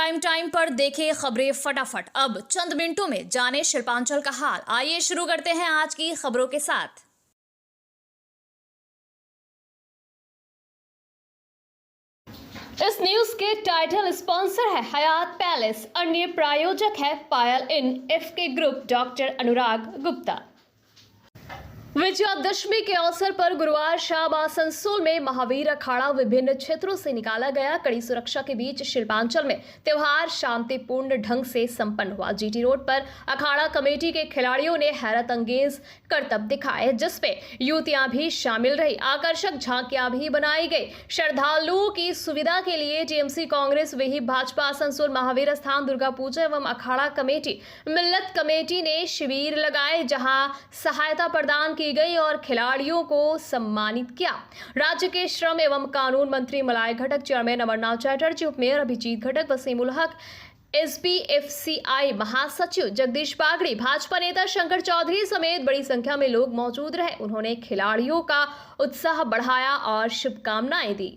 Prime time पर देखें खबरें फटाफट। अब चंद मिनटों में जाने शिल्पांचल का हाल। आइए शुरू करते हैं आज की खबरों के साथ। इस न्यूज के टाइटल स्पॉन्सर है हयात पैलेस, अन्य प्रायोजक है पायल इन एफके ग्रुप, डॉक्टर अनुराग गुप्ता। विजयादशमी के अवसर पर गुरुवार शाम आसनसोल में महावीर अखाड़ा विभिन्न क्षेत्रों से निकाला गया। कड़ी सुरक्षा के बीच शिल्पांचल में त्योहार शांतिपूर्ण ढंग से संपन्न हुआ। जीटी रोड पर अखाड़ा कमेटी के खिलाड़ियों ने हैरत अंगेज करतब दिखाए, जिसमें युवतियां भी शामिल रही। आकर्षक झांकियां भी बनाई गई। श्रद्धालुओं की सुविधा के लिए टीएमसी, कांग्रेस, विहिप, भाजपा, आसनसोल महावीर स्थान दुर्गा पूजा एवं अखाड़ा कमेटी, मिल्लत कमेटी ने शिविर लगाए, जहां सहायता प्रदान की गई और खिलाड़ियों को सम्मानित किया। राज्य के श्रम एवं कानून मंत्री मलाय घटक, चेयरमैन अमरनाथ चैटर्जी, उपमेयर अभिजीत घटक, वसीमुल हक, एसपीएफसीआई महासचिव जगदीश बागड़ी, भाजपा नेता शंकर चौधरी समेत बड़ी संख्या में लोग मौजूद रहे। उन्होंने खिलाड़ियों का उत्साह बढ़ाया और शुभकामनाएं दी।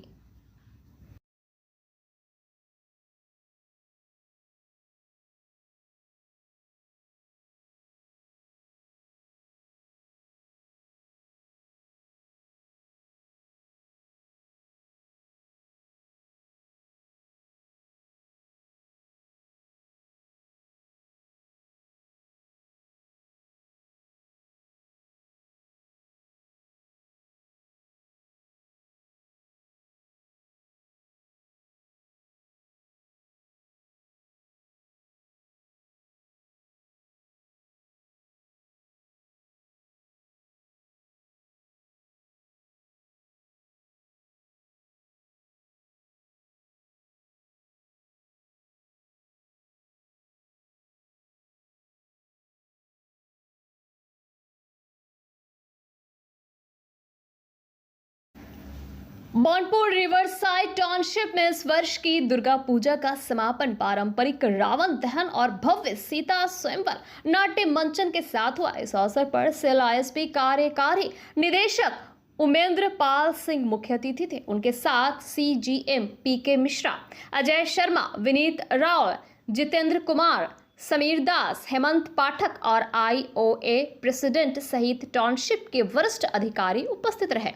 मौनपुर रिवर साइड टाउनशिप में इस वर्ष की दुर्गा पूजा का समापन पारंपरिक रावण दहन और भव्य सीता स्वयंवर नाट्य मंचन के साथ हुआ। इस अवसर पर सेल आईएसपी कार्यकारी निदेशक उमेंद्र पाल सिंह मुख्य अतिथि थे। उनके साथ सीजीएम पीके मिश्रा, अजय शर्मा, विनीत राव, जितेंद्र कुमार, समीर दास, हेमंत पाठक और आईओए प्रेसिडेंट सहित टाउनशिप के वरिष्ठ अधिकारी उपस्थित रहे।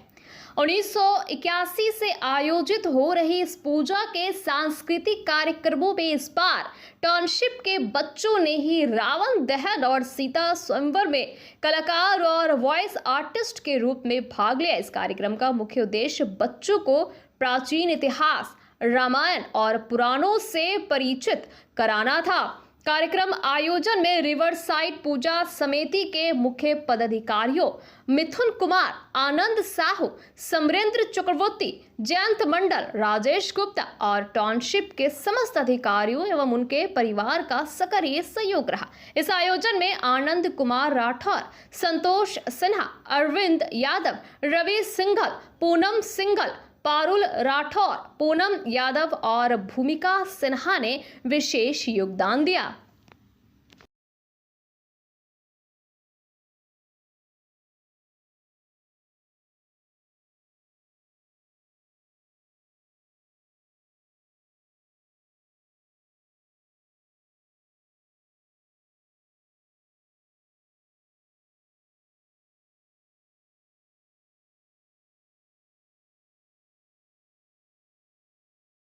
1981 से आयोजित हो रही इस पूजा के सांस्कृतिक कार्यक्रमों में इस बार टाउनशिप के बच्चों ने ही रावण दहन और सीता स्वयंवर में कलाकार और वॉइस आर्टिस्ट के रूप में भाग लिया। इस कार्यक्रम का मुख्य उद्देश्य बच्चों को प्राचीन इतिहास, रामायण और पुराणों से परिचित कराना था। कार्यक्रम आयोजन में रिवर साइड पूजा समिति के मुख्य पदाधिकारियों मिथुन कुमार, आनंद साहू, समरेंद्र चक्रवर्ती, जयंत मंडल, राजेश गुप्ता और टाउनशिप के समस्त अधिकारियों एवं उनके परिवार का सक्रिय सहयोग रहा। इस आयोजन में आनंद कुमार राठौर, संतोष सिन्हा, अरविंद यादव, रवि सिंघल, पूनम सिंघल, पारुल राठौर, पूनम यादव और भूमिका सिन्हा ने विशेष योगदान दिया।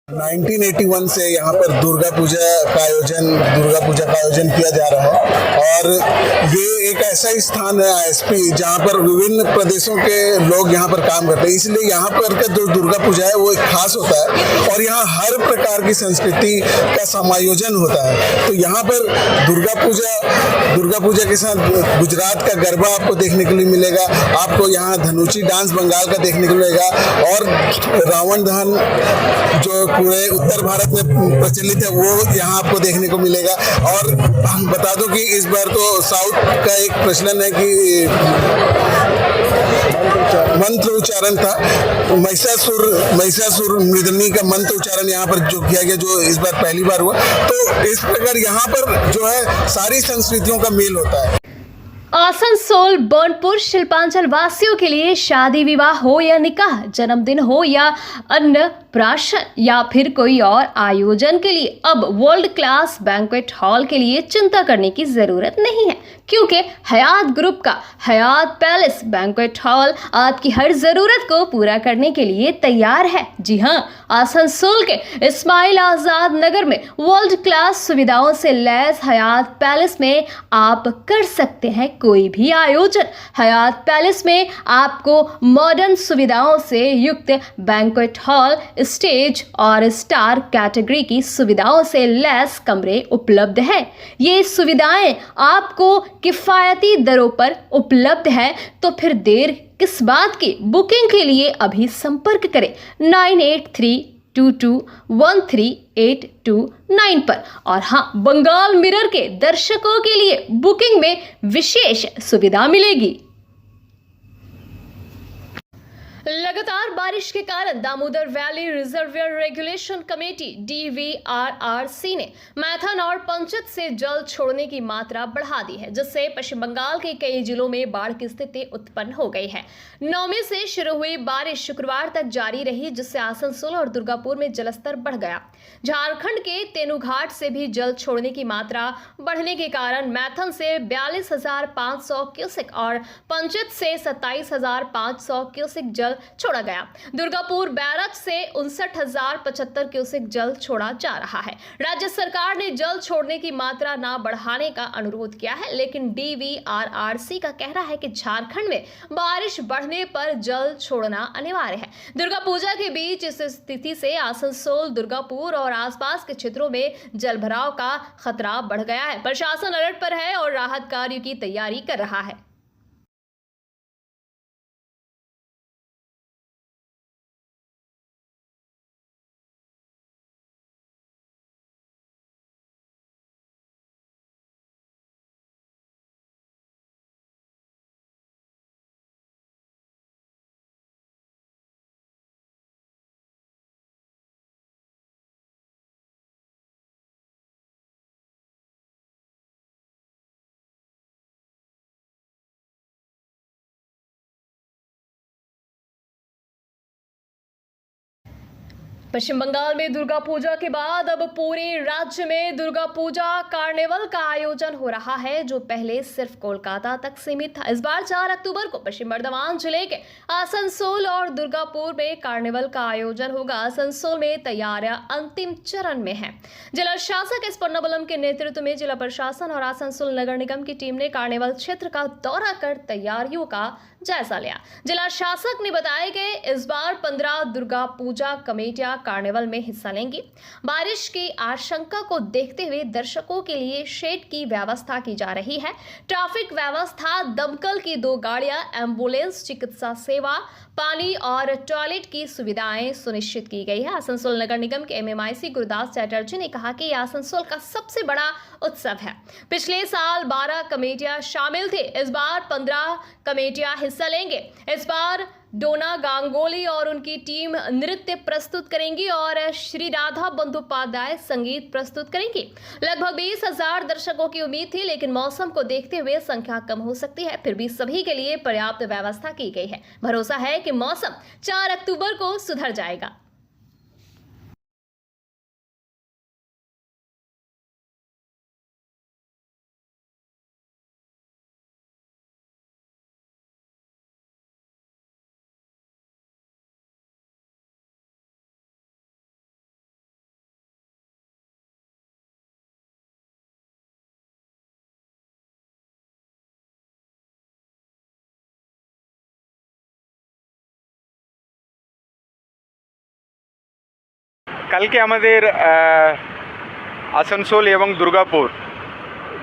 नाइनटीन 1981 से यहाँ पर दुर्गा पूजा का आयोजन किया जा रहा है और ये एक ऐसा ही स्थान है आईएसपी जहाँ पर विभिन्न प्रदेशों के लोग यहाँ पर काम करते हैं। इसलिए यहाँ पर का जो दुर्गा पूजा है वो एक खास होता है और यहाँ हर प्रकार की संस्कृति का समायोजन होता है। तो यहाँ पर दुर्गा पूजा के साथ गुजरात का गरबा आपको देखने के लिए मिलेगा, आपको यहाँ धनुची डांस बंगाल का देखने को मिलेगा और रावण दहन जो पूरे उत्तर भारत में प्रचलित है वो यहाँ आपको देखने को मिलेगा। और बता दो कि इस बार तो साउथ का एक प्रचलन है कि मंत्र उच्चारण था, महिषासुर मृदनी का मंत्र उच्चारण यहाँ पर जो किया गया, जो इस बार पहली बार हुआ। तो इस प्रकार यहाँ पर जो है सारी संस्कृतियों का मेल होता है। आसनसोल बर्नपुर शिल्पांचल वासियों के लिए शादी विवाह हो या निकाह, जन्मदिन हो या अन्नप्राशन या फिर कोई और आयोजन के लिए अब वर्ल्ड क्लास बैंक्वेट हॉल के लिए चिंता करने की जरूरत नहीं है, क्योंकि हयात ग्रुप का हयात पैलेस बैंक्वेट हॉल आपकी हर जरूरत को पूरा करने के लिए तैयार है। जी हां, आसनसोल के इस्माइल आजाद नगर में वर्ल्ड क्लास सुविधाओं से लैस हयात पैलेस में आप कर सकते हैं कोई भी आयोजन। हयात पैलेस में आपको मॉडर्न सुविधाओं से युक्त बैंक्वेट हॉल, स्टेज और स्टार कैटेगरी की सुविधाओं से लैस कमरे उपलब्ध है। ये सुविधाएं आपको किफायती दरों पर उपलब्ध है, तो फिर देर किस बात की? बुकिंग के लिए अभी संपर्क करें 9832213829 पर। और हाँ, बंगाल मिरर के दर्शकों के लिए बुकिंग में विशेष सुविधा मिलेगी। लगातार बारिश के कारण Damodar valley reservoir regulation committee DVRRC ने मैथन और पंचत से जल छोड़ने की मात्रा बढ़ा दी है, जिससे पश्चिम बंगाल के कई जिलों में बाढ़ की स्थिति उत्पन्न हो गई है। 9 से शुरू हुई बारिश शुक्रवार तक जारी रही, जिससे आसनसोल और दुर्गापुर में जलस्तर बढ़ गया। झारखंड के तेनुघाट से भी जल छोड़ने की मात्रा बढ़ने के कारण मैथन से 42,500 क्यूसेक और पंचत से 27,500 क्यूसेक जल छोड़ा गया। दुर्गापुर बैरज से 59,075 क्यूसेक जल छोड़ा जा रहा है। राज्य सरकार ने जल छोड़ने की मात्रा न बढ़ाने का अनुरोध किया है, लेकिन DVRRC का कहना है कि झारखंड में बारिश बढ़ने पर जल छोड़ना अनिवार्य है। दुर्गा पूजा के बीच इस स्थिति से आसनसोल, दुर्गापुर और आसपास के क्षेत्रों में जलभराव का खतरा बढ़ गया है। प्रशासन अलर्ट पर है और राहत कार्य की तैयारी कर रहा है। पश्चिम बंगाल में दुर्गा पूजा के बाद अब पूरे राज्य में दुर्गा पूजा कार्निवल का आयोजन हो रहा है, जो पहले सिर्फ कोलकाता तक सीमित था। इस बार 4 अक्टूबर को पश्चिम बर्धमान जिले के आसनसोल और दुर्गापुर में कार्निवल का आयोजन होगा। आसनसोल में तैयारियां अंतिम चरण में है। जिला शासक एस पन्नाबलम के नेतृत्व में जिला प्रशासन और आसनसोल नगर निगम की टीम ने कार्निवल क्षेत्र का दौरा कर तैयारियों का जायजा लिया। जिला शासक ने बताया कि इस बार 15 दुर्गा पूजा कमेटियां कार्निवल में हिस्सा लेंगी। बारिश की आशंका को देखते हुए दर्शकों के लिए शेड की व्यवस्था की जा रही है। ट्रैफिक व्यवस्था, दमकल की 2 गाड़ियां, एम्बुलेंस, चिकित्सा सेवा, पानी और टॉयलेट की सुविधाएं सुनिश्चित की गई है। आसनसोल नगर निगम के MMIC गुरुदास चैटर्जी ने कहा कि आसनसोल का सबसे बड़ा उत्सव है। पिछले साल 12 कमेटियां शामिल थे, इस बार 15 कमेटियां हिस्सा लेंगे। इस बार डोना गांगुली और उनकी टीम नृत्य प्रस्तुत करेंगी और श्री राधा बंदोपाध्याय संगीत प्रस्तुत करेंगी। लगभग 20,000 दर्शकों की उम्मीद थी, लेकिन मौसम को देखते हुए संख्या कम हो सकती है। फिर भी सभी के लिए पर्याप्त व्यवस्था की गई है। भरोसा है कि मौसम 4 अक्टूबर को सुधर जाएगा। कल के আমাদের আসানসোল এবং দুর্গাপুর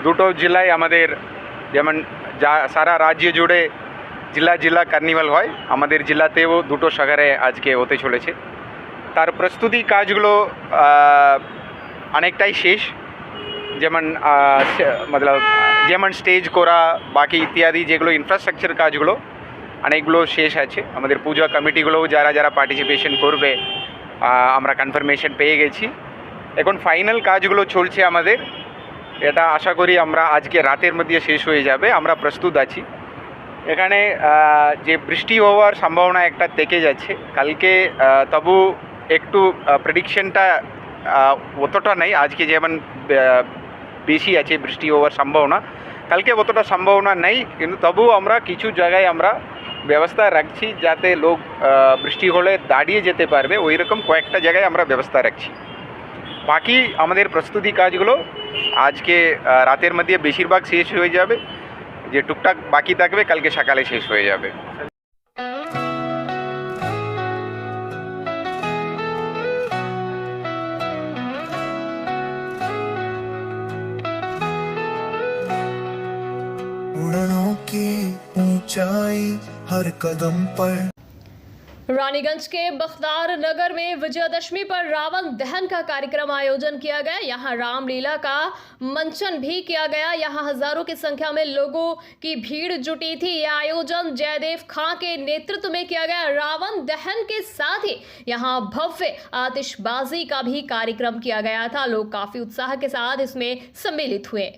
দুটো জেলায় আমাদের যেমন সারা রাজ্য জুড়ে জেলা জেলা কার্নিভাল হয়, আমাদের জেলাতেও দুটো শাখায় আজকে হতে চলেছে। তার প্রস্তুতি কাজগুলো অনেকটাই শেষ, যেমন যেমন স্টেজ করা, বাকি ইত্যাদি যেগুলো ইনফ্রাস্ট্রাকচার কাজগুলো অনেকগুলো শেষ আছে। আমাদের পূজা কমিটিগুলোও যারা যারা পার্টিসিপেশন করবে আমরা কনফার্মেশন পেয়ে গেছি। এখন ফাইনাল কাজগুলো চলছে আমাদের এটা আশা করি আমরা আজকে রাতের মধ্যে শেষ হয়ে যাবে। আমরা প্রস্তুত আছি। এখানে যে বৃষ্টি হওয়ার সম্ভাবনা একটা থেকে যাচ্ছে কালকে, তবু একটু প্রেডিকশনটা অতটা নেই। আজকে যেমন বেশি আছে বৃষ্টি হওয়ার সম্ভাবনা, কালকে অতটা সম্ভাবনা নেই, কিন্তু তবুও আমরা কিছু জায়গায় আমরা ব্যবস্থা রাখছি যাতে লোক বৃষ্টি হলে দাঁড়িয়ে যেতে পারবে, ওই রকম কয়েকটা জায়গায় আমরা ব্যবস্থা রাখছি। বাকি আমাদের প্রস্তুতি কাজগুলো আজকে রাতের মধ্যে বেশিরভাগ শেষ হয়ে যাবে, যে টুকটাক বাকি থাকবে কালকে সকালে শেষ হয়ে যাবে। उड़नों की ऊंचाई हर कदम पर। रानीगंज के बख्तार नगर में विजयादशमी पर रावण दहन का कार्यक्रम आयोजन किया गया। यहां रामलीला का मंचन भी किया गया। यहां हजारों की संख्या में लोगों की भीड़ जुटी थी। यह आयोजन जयदेव खां के नेतृत्व में किया गया। रावण दहन के साथ ही यहां भव्य आतिशबाजी का भी कार्यक्रम किया गया था। लोग काफी उत्साह के साथ इसमें सम्मिलित हुए।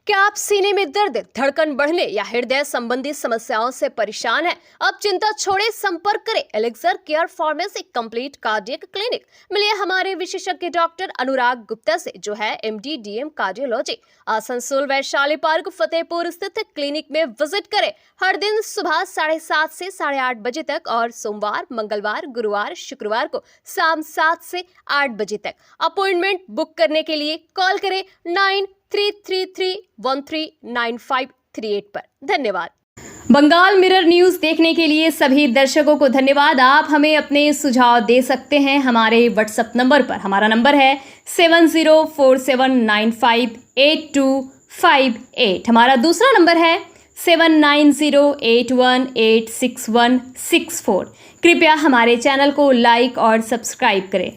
क्या आप सीने में दर्द, धड़कन बढ़ने या हृदय संबंधी समस्याओं से परेशान हैं? अब चिंता छोड़े, संपर्क करें elixir care pharmacy complete cardiac clinic. मिलिए हमारे विशेषज्ञ डॉक्टर अनुराग गुप्ता से, जो है MD DM cardiology. Asansol Vaishali park Fatehpur स्थित क्लिनिक में विजिट करें। हर दिन सुबह 7:30 से 8:30 बजे तक और सोमवार, मंगलवार, गुरुवार, शुक्रवार को शाम 7 से 8 बजे तक। अपॉइंटमेंट बुक करने के लिए कॉल करें 9333139538 पर। धन्यवाद। बंगाल मिरर न्यूज देखने के लिए सभी दर्शकों को धन्यवाद। आप हमें अपने सुझाव दे सकते हैं हमारे व्हाट्सएप नंबर पर। हमारा नंबर है 7047958258। हमारा दूसरा नंबर है 7908186164। कृपया हमारे चैनल को लाइक और सब्सक्राइब करें।